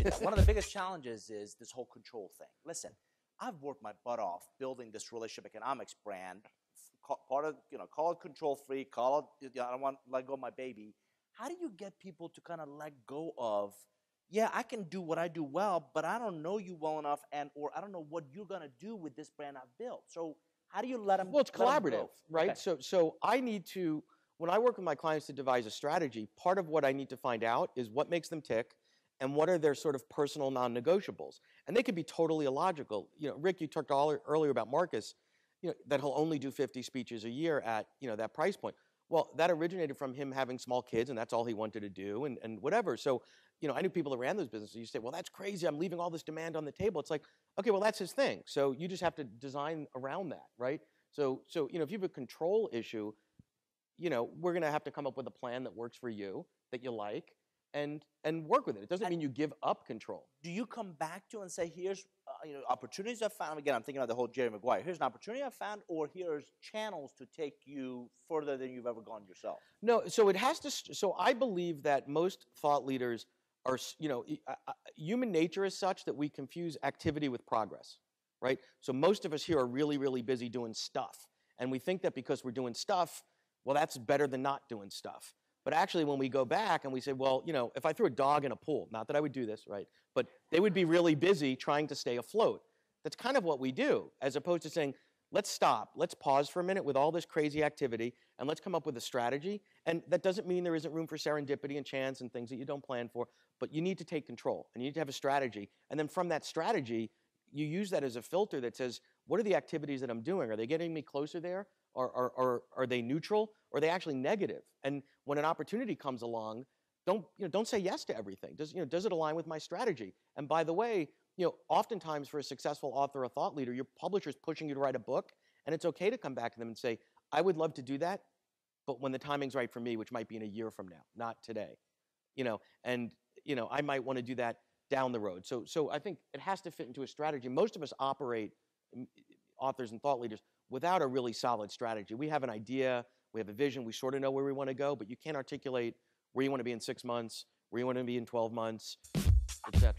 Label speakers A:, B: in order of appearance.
A: appreciate that. One of the biggest challenges is this whole control thing. Listen, I've worked my butt off building this relationship economics brand. Part of, call it control free, call it, I don't want to let go of my baby. How do you get people to kind of let go of, yeah, I can do what I do well, but I don't know you well enough, or I don't know what you're going to do with this brand I've built. So how do you let them?
B: Well, it's
A: let 'em
B: collaborative,
A: go?
B: right?
A: Okay.
B: So I need to, when I work with my clients to devise a strategy, part of what I need to find out is what makes them tick and what are their sort of personal non-negotiables. And they could be totally illogical. Rick, you talked earlier about Marcus, that he'll only do 50 speeches a year at, that price point. Well, that originated from him having small kids, and that's all he wanted to do, and whatever. So, I knew people that ran those businesses. You say, well, that's crazy. I'm leaving all this demand on the table. It's like, okay, well, that's his thing. So you just have to design around that, right? So if you have a control issue, we're going to have to come up with a plan that works for you, that you like, and work with it. It doesn't mean you give up control.
A: Do you come back to and say, here's opportunities I found? Again, I'm thinking of the whole Jerry Maguire. Here's an opportunity I found, or here's channels to take you further than you've ever gone yourself?
B: No, so it has to. So I believe that most thought leaders are, human nature is such that we confuse activity with progress, right? So most of us here are really, really busy doing stuff, and we think that because we're doing stuff, well, that's better than not doing stuff. But actually, when we go back and we say, well, if I threw a dog in a pool, not that I would do this, right? But they would be really busy trying to stay afloat. That's kind of what we do, as opposed to saying, let's stop, let's pause for a minute with all this crazy activity, and let's come up with a strategy. And that doesn't mean there isn't room for serendipity and chance and things that you don't plan for, but you need to take control, and you need to have a strategy. And then from that strategy, you use that as a filter that says, what are the activities that I'm doing? Are they getting me closer there? Or are they neutral? Or are they actually negative? And when an opportunity comes along, don't say yes to everything. Does it align with my strategy? And by the way, oftentimes for a successful author or thought leader, your publisher's pushing you to write a book, and it's okay to come back to them and say, I would love to do that, but when the timing's right for me, which might be in a year from now, not today. I might want to do that down the road. So I think it has to fit into a strategy. Most of us operate, authors and thought leaders, without a really solid strategy. We have an idea, we have a vision, we sort of know where we want to go, but you can't articulate where you want to be in 6 months, where you want to be in 12 months, etc.